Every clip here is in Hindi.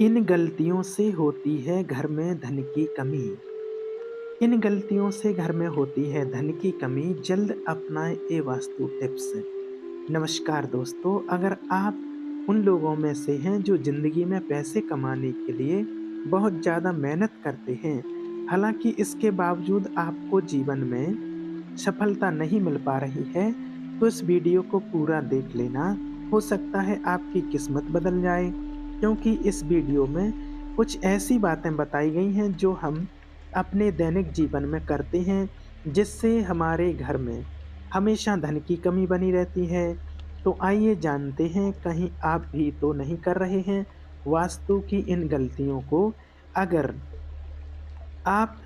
इन गलतियों से होती है घर में धन की कमी। इन गलतियों से घर में होती है धन की कमी, जल्द अपनाएं ये वास्तु टिप्स। नमस्कार दोस्तों, अगर आप उन लोगों में से हैं जो जिंदगी में पैसे कमाने के लिए बहुत ज़्यादा मेहनत करते हैं, हालांकि इसके बावजूद आपको जीवन में सफलता नहीं मिल पा रही है, तो इस वीडियो को पूरा देख लेना। हो सकता है आपकी किस्मत बदल जाए, क्योंकि इस वीडियो में कुछ ऐसी बातें बताई गई हैं जो हम अपने दैनिक जीवन में करते हैं, जिससे हमारे घर में हमेशा धन की कमी बनी रहती है। तो आइए जानते हैं, कहीं आप भी तो नहीं कर रहे हैं वास्तु की इन गलतियों को। अगर आप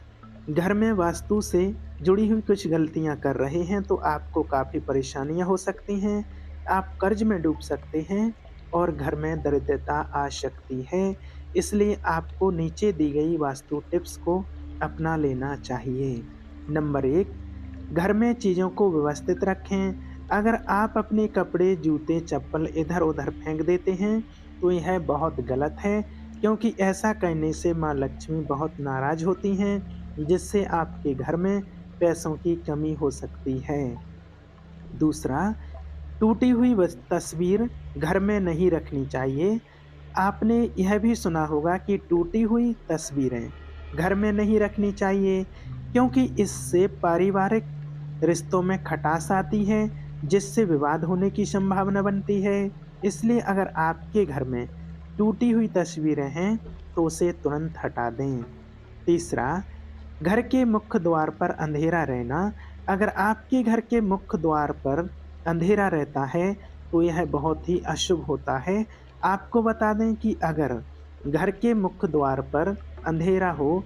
घर में वास्तु से जुड़ी हुई कुछ गलतियां कर रहे हैं, तो आपको काफ़ी परेशानियां हो सकती हैं। आप कर्ज में डूब सकते हैं और घर में दरिद्रता आ सकती है। इसलिए आपको नीचे दी गई वास्तु टिप्स को अपना लेना चाहिए। नंबर 1, घर में चीज़ों को व्यवस्थित रखें। अगर आप अपने कपड़े, जूते, चप्पल इधर-उधर फेंक देते हैं, तो यह बहुत गलत है, क्योंकि ऐसा करने से माँ लक्ष्मी बहुत नाराज़ होती हैं, जिससे आपके घर में पैसों की कमी हो सकती है। दूसरा, टूटी हुई तस्वीर घर में नहीं रखनी चाहिए। आपने यह भी सुना होगा कि टूटी हुई तस्वीरें घर में नहीं रखनी चाहिए, क्योंकि इससे पारिवारिक रिश्तों में खटास आती है, जिससे विवाद होने की संभावना बनती है। इसलिए अगर आपके घर में टूटी हुई तस्वीरें हैं, तो उसे तुरंत हटा दें। तीसरा, घर के मुख्य द्वार पर अंधेरा रहना। अगर आपके घर के मुख्य द्वार पर अंधेरा रहता है, तो यह बहुत ही अशुभ होता है। आपको बता दें कि अगर घर के मुख्य द्वार पर अंधेरा हो,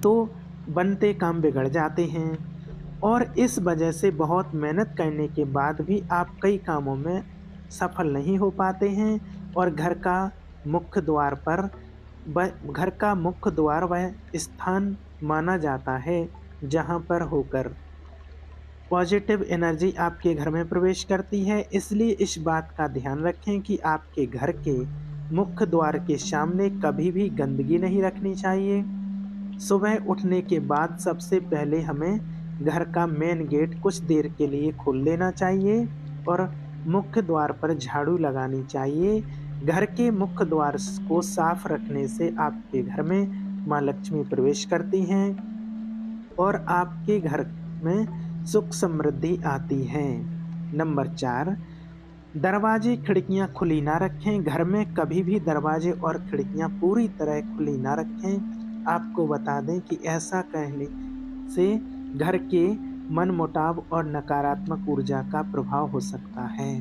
तो बनते काम बिगड़ जाते हैं, और इस वजह से बहुत मेहनत करने के बाद भी आप कई कामों में सफल नहीं हो पाते हैं। और घर का मुख्य द्वार वह स्थान माना जाता है, जहाँ पर होकर पॉजिटिव एनर्जी आपके घर में प्रवेश करती है। इसलिए इस बात का ध्यान रखें कि आपके घर के मुख्य द्वार के सामने कभी भी गंदगी नहीं रखनी चाहिए। सुबह उठने के बाद सबसे पहले हमें घर का मेन गेट कुछ देर के लिए खोल लेना चाहिए और मुख्य द्वार पर झाड़ू लगानी चाहिए। घर के मुख्य द्वार को साफ रखने से आपके घर में माँ लक्ष्मी प्रवेश करती हैं और आपके घर में सुख समृद्धि आती है। नंबर 4, दरवाजे खिड़कियां खुली ना रखें। घर में कभी भी दरवाजे और खिड़कियां पूरी तरह खुली ना रखें। आपको बता दें कि ऐसा कहने से घर के मनमुटाव और नकारात्मक ऊर्जा का प्रभाव हो सकता है।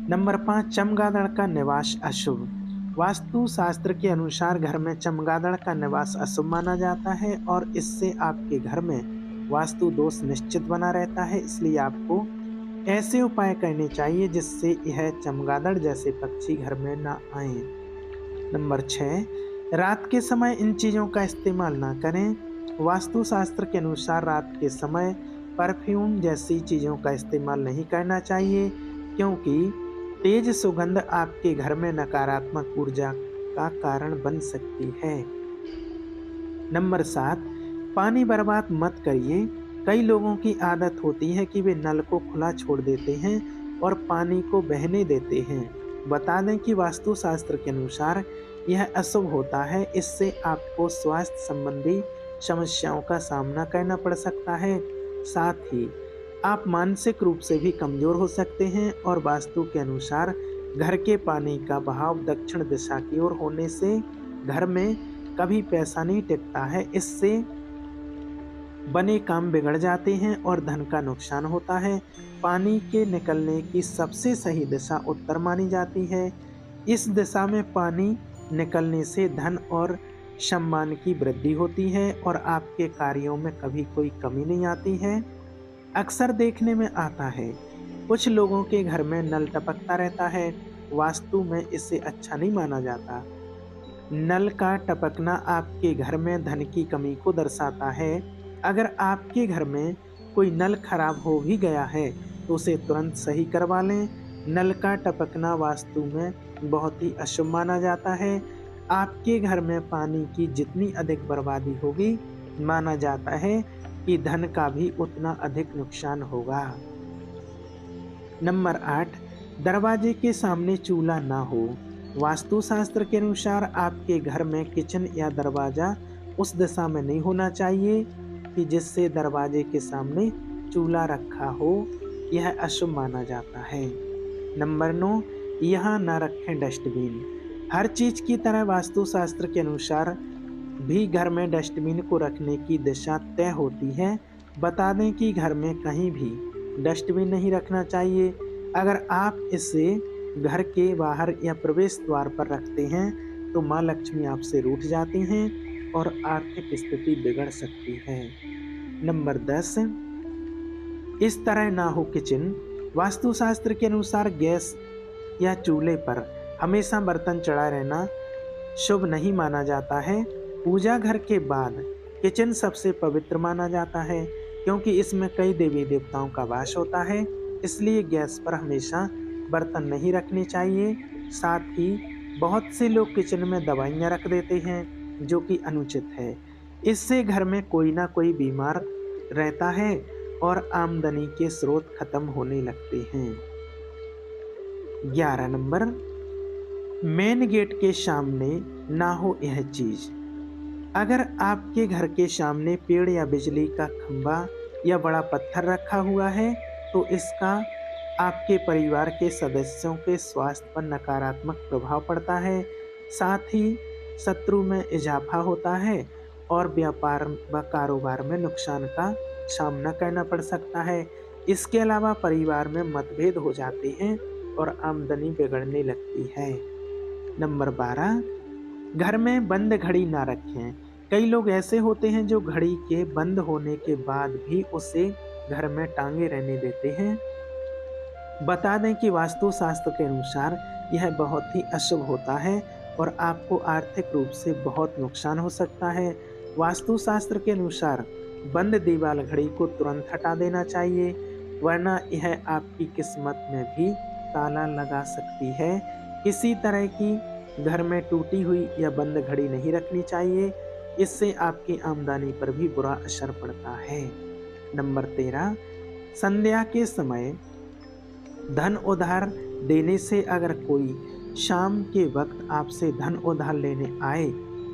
नंबर 5, चमगादड़ का निवास अशुभ। वास्तु शास्त्र के अनुसार घर में चमगादड़ का निवास अशुभ माना जाता है और इससे आपके घर में वास्तु दोष निश्चित बना रहता है। इसलिए आपको ऐसे उपाय करने चाहिए जिससे यह चमगादड़ जैसे पक्षी घर में ना आए। नंबर 6, रात के समय इन चीज़ों का इस्तेमाल ना करें। वास्तुशास्त्र के अनुसार रात के समय परफ्यूम जैसी चीज़ों का इस्तेमाल नहीं करना चाहिए, क्योंकि तेज सुगंध आपके घर में नकारात्मक ऊर्जा का कारण बन सकती है। नंबर 7, पानी बर्बाद मत करिए। कई लोगों की आदत होती है कि वे नल को खुला छोड़ देते हैं और पानी को बहने देते हैं। बता दें कि वास्तुशास्त्र के अनुसार यह अशुभ होता है। इससे आपको स्वास्थ्य संबंधी समस्याओं का सामना करना पड़ सकता है। साथ ही आप मानसिक रूप से भी कमज़ोर हो सकते हैं और वास्तु के अनुसार घर के पानी का बहाव दक्षिण दिशा की ओर होने से घर में कभी पैसा नहीं टिकता है। इससे बने काम बिगड़ जाते हैं और धन का नुकसान होता है। पानी के निकलने की सबसे सही दिशा उत्तर मानी जाती है। इस दिशा में पानी निकलने से धन और सम्मान की वृद्धि होती है और आपके कार्यों में कभी कोई कमी नहीं आती है। अक्सर देखने में आता है, कुछ लोगों के घर में नल टपकता रहता है। वास्तु में इसे अच्छा नहीं माना जाता। नल का टपकना आपके घर में धन की कमी को दर्शाता है। अगर आपके घर में कोई नल खराब हो भी गया है, तो उसे तुरंत सही करवा लें। नल का टपकना वास्तु में बहुत ही अशुभ माना जाता है। आपके घर में पानी की जितनी अधिक बर्बादी होगी, माना जाता है कि धन का भी उतना अधिक नुकसान होगा। नंबर 8, दरवाजे के सामने चूल्हा ना हो। वास्तुशास्त्र के अनुसार आपके घर में किचन या दरवाजा उस दिशा में नहीं होना चाहिए कि जिससे दरवाजे के सामने चूल्हा रखा हो। यह अशुभ माना जाता है। नंबर 9, यहाँ ना रखें डस्टबिन। हर चीज की तरह वास्तुशास्त्र के अनुसार भी घर में डस्टबिन को रखने की दिशा तय होती है। बता दें कि घर में कहीं भी डस्टबिन नहीं रखना चाहिए। अगर आप इसे घर के बाहर या प्रवेश द्वार पर रखते हैं तो माँ लक्ष्मी आपसे रूठ जाती हैं और आर्थिक स्थिति बिगड़ सकती है। नंबर 10, इस तरह ना हो किचन। वास्तुशास्त्र के अनुसार गैस या चूल्हे पर हमेशा बर्तन चढ़ा रहना शुभ नहीं माना जाता है। पूजा घर के बाद किचन सबसे पवित्र माना जाता है क्योंकि इसमें कई देवी देवताओं का वास होता है। इसलिए गैस पर हमेशा बर्तन नहीं रखने चाहिए। साथ ही बहुत से लोग किचन में दवाइयाँ रख देते हैं जो कि अनुचित है। इससे घर में कोई ना कोई बीमार रहता है और आमदनी के स्रोत खत्म होने लगते हैं। 11 नंबर, मेन गेट के सामने ना हो यह चीज। अगर आपके घर के सामने पेड़ या बिजली का खंभा या बड़ा पत्थर रखा हुआ है तो इसका आपके परिवार के सदस्यों के स्वास्थ्य पर नकारात्मक प्रभाव पड़ता है। साथ ही शत्रु में इजाफा होता है और व्यापार व कारोबार में नुकसान का सामना करना पड़ सकता है। इसके अलावा परिवार में मतभेद हो जाते हैं और आमदनी बिगड़ने लगती है। नंबर 12, घर में बंद घड़ी ना रखें। कई लोग ऐसे होते हैं जो घड़ी के बंद होने के बाद भी उसे घर में टांगे रहने देते हैं। बता दें कि वास्तुशास्त्र के अनुसार यह बहुत ही अशुभ होता है और आपको आर्थिक रूप से बहुत नुकसान हो सकता है। वास्तुशास्त्र के अनुसार बंद दीवार घड़ी को तुरंत हटा देना चाहिए, वरना यह आपकी किस्मत में भी ताला लगा सकती है। किसी तरह की घर में टूटी हुई या बंद घड़ी नहीं रखनी चाहिए, इससे आपकी आमदनी पर भी बुरा असर पड़ता है। नंबर 13, संध्या के समय धन उधार देने से अगर कोई शाम के वक्त आपसे धन उधार लेने आए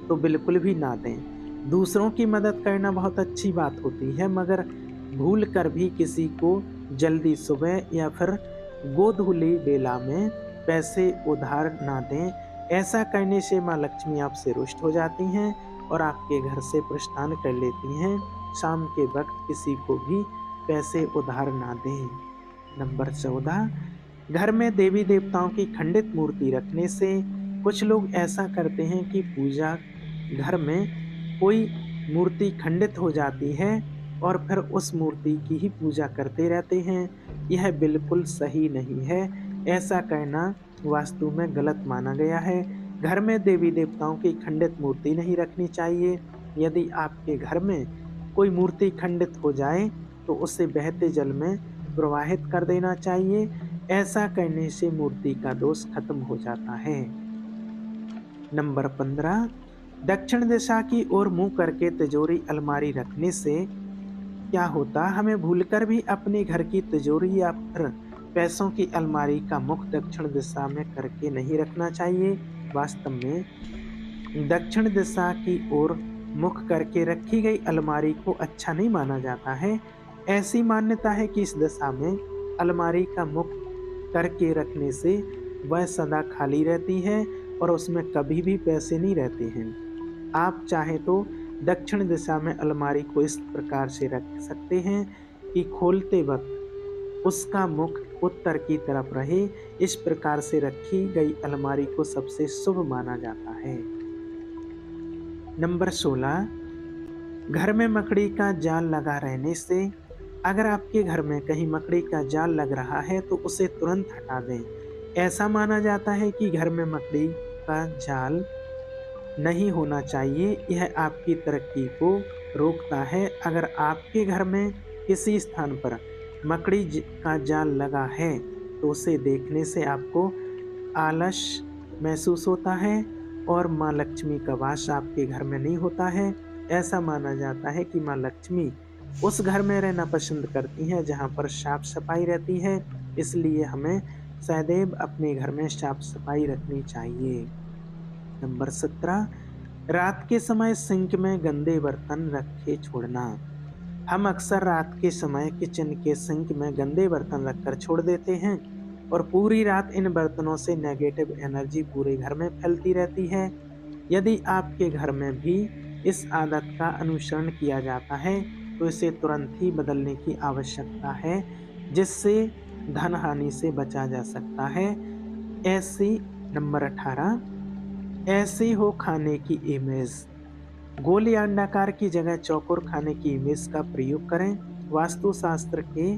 तो बिल्कुल भी ना दें। दूसरों की मदद करना बहुत अच्छी बात होती है, मगर भूल कर भी किसी को जल्दी सुबह या फिर गोधूली बेला में पैसे उधार ना दें। ऐसा करने से माँ लक्ष्मी आपसे रुष्ट हो जाती हैं और आपके घर से प्रस्थान कर लेती हैं। शाम के वक्त किसी को भी पैसे उधार ना दें। नंबर 14, घर में देवी देवताओं की खंडित मूर्ति रखने से कुछ लोग ऐसा करते हैं कि पूजा घर में कोई मूर्ति खंडित हो जाती है और फिर उस मूर्ति की ही पूजा करते रहते हैं। यह बिल्कुल सही नहीं है। ऐसा करना वास्तु में गलत माना गया है। घर में देवी देवताओं की खंडित मूर्ति नहीं रखनी चाहिए। यदि आपके घर में कोई मूर्ति खंडित हो जाए तो उसे बहते जल में प्रवाहित कर देना चाहिए। ऐसा करने से मूर्ति का दोष खत्म हो जाता है। नंबर 15, दक्षिण दिशा की ओर मुंह करके तिजोरी अलमारी रखने से क्या होता, हमें भूलकर भी अपने घर की तिजोरी या फिर पैसों की अलमारी का मुख दक्षिण दिशा में करके नहीं रखना चाहिए। वास्तव में दक्षिण दिशा की ओर मुख करके रखी गई अलमारी को अच्छा नहीं माना जाता है। ऐसी मान्यता है कि इस दिशा में अलमारी का मुख करके रखने से वह सदा खाली रहती है और उसमें कभी भी पैसे नहीं रहते हैं। आप चाहें तो दक्षिण दिशा में अलमारी को इस प्रकार से रख सकते हैं कि खोलते वक्त उसका मुख उत्तर की तरफ रहे। इस प्रकार से रखी गई अलमारी को सबसे शुभ माना जाता है। नंबर 16, घर में मकड़ी का जाल लगा रहने से अगर आपके घर में कहीं मकड़ी का जाल लग रहा है तो उसे तुरंत हटा दें। ऐसा माना जाता है कि घर में मकड़ी का जाल नहीं होना चाहिए, यह आपकी तरक्की को रोकता है। अगर आपके घर में किसी स्थान पर मकड़ी का जाल लगा है तो उसे देखने से आपको आलस महसूस होता है और माँ लक्ष्मी का वास आपके घर में नहीं होता है। ऐसा माना जाता है कि माँ लक्ष्मी उस घर में रहना पसंद करती हैं जहाँ पर साफ-सफाई रहती है, इसलिए हमें सदैव अपने घर में साफ-सफाई रखनी चाहिए। नंबर 17, रात के समय सिंक में गंदे बर्तन रखे छोड़ना। हम अक्सर रात के समय किचन के सिंक में गंदे बर्तन रखकर छोड़ देते हैं और पूरी रात इन बर्तनों से नेगेटिव एनर्जी पूरे घर में फैलती रहती है। यदि आपके घर में भी इस आदत का अनुसरण किया जाता है, तो इसे तुरंत ही बदलने की आवश्यकता है, जिससे धन हानि से बचा जा सकता है। ऐसी नंबर 18, ऐसी हो खाने की इमेज। गोल या अंडाकार की जगह चौकोर खाने की इमेज का प्रयोग करें। वास्तुशास्त्र के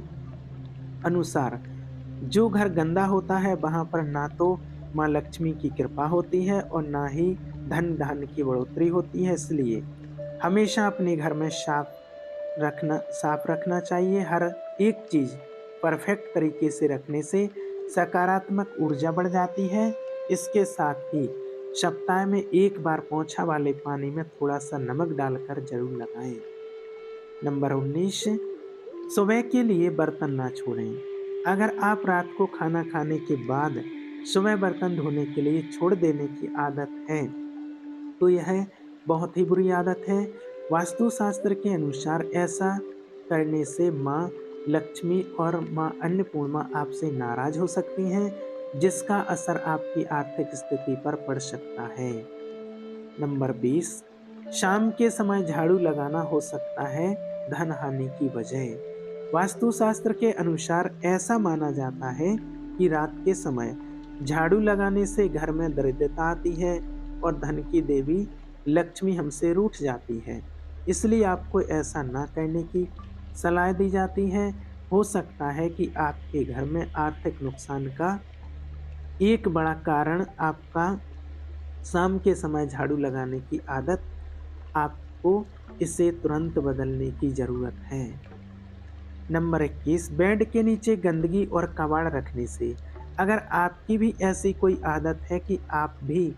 अनुसार जो घर गंदा होता है वहां पर ना तो माँ लक्ष्मी की कृपा होती है और ना ही धन धान्य की बढ़ोतरी होती है। इसलिए हमेशा अपने घर में साफ रखना चाहिए। हर एक चीज परफेक्ट तरीके से रखने से सकारात्मक ऊर्जा बढ़ जाती है। इसके साथ ही सप्ताह में एक बार पोंछा वाले पानी में थोड़ा सा नमक डालकर जरूर लगाएं। नंबर 19, सुबह के लिए बर्तन ना छोड़ें। अगर आप रात को खाना खाने के बाद सुबह बर्तन धोने के लिए छोड़ देने की आदत है, तो यह बहुत ही बुरी आदत है। वास्तुशास्त्र के अनुसार ऐसा करने से माँ लक्ष्मी और माँ अन्नपूर्णा आपसे नाराज हो सकती हैं, जिसका असर आपकी आर्थिक स्थिति पर पड़ सकता है। नंबर 20, शाम के समय झाड़ू लगाना हो सकता है धन हानि की वजह। वास्तुशास्त्र के अनुसार ऐसा माना जाता है कि रात के समय झाड़ू लगाने से घर में दरिद्रता आती है और धन की देवी लक्ष्मी हमसे रूठ जाती है। इसलिए आपको ऐसा ना करने की सलाह दी जाती है। हो सकता है कि आपके घर में आर्थिक नुकसान का एक बड़ा कारण आपका शाम के समय झाड़ू लगाने की आदत, आपको इसे तुरंत बदलने की ज़रूरत है। नंबर 21, बेड के नीचे गंदगी और कबाड़ रखने से। अगर आपकी भी ऐसी कोई आदत है कि आप भी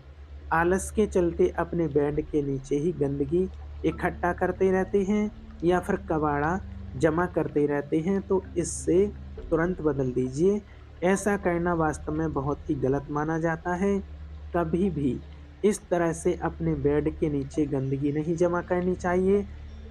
आलस के चलते अपने बेड के नीचे ही गंदगी इकट्ठा करते रहते हैं या फिर कबाड़ा जमा करते रहते हैं, तो इससे तुरंत बदल दीजिए। ऐसा करना वास्तव में बहुत ही गलत माना जाता है। कभी भी इस तरह से अपने बेड के नीचे गंदगी नहीं जमा करनी चाहिए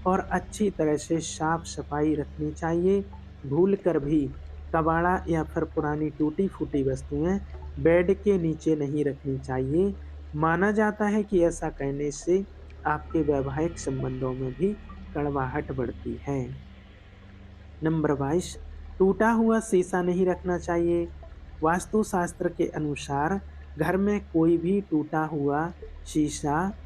और अच्छी तरह से साफ-सफाई रखनी चाहिए। भूल कर भी कबाड़ा या फिर पुरानी टूटी-फूटी वस्तुएँ बेड के नीचे नहीं रखनी चाहिए। माना जाता है कि ऐसा करने से आपके वैवाहिक संबंधों में भी कड़वाहट बढ़ती है। नंबर 22, टूटा हुआ शीशा नहीं रखना चाहिए। वास्तुशास्त्र के अनुसार घर में कोई भी टूटा हुआ शीशा,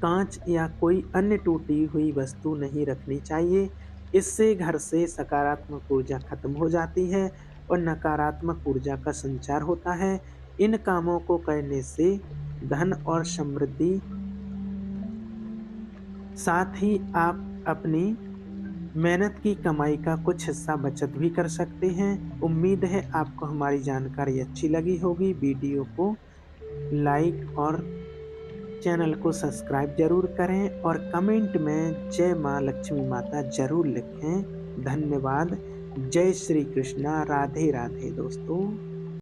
कांच या कोई अन्य टूटी हुई वस्तु नहीं रखनी चाहिए। इससे घर से सकारात्मक ऊर्जा खत्म हो जाती है और नकारात्मक ऊर्जा का संचार होता है। इन कामों को करने से धन और समृद्धि, साथ ही आप अपनी मेहनत की कमाई का कुछ हिस्सा बचत भी कर सकते हैं। उम्मीद है आपको हमारी जानकारी अच्छी लगी होगी। वीडियो को लाइक और चैनल को सब्सक्राइब जरूर करें और कमेंट में जय माँ लक्ष्मी माता जरूर लिखें। धन्यवाद। जय श्री कृष्णा। राधे राधे दोस्तों।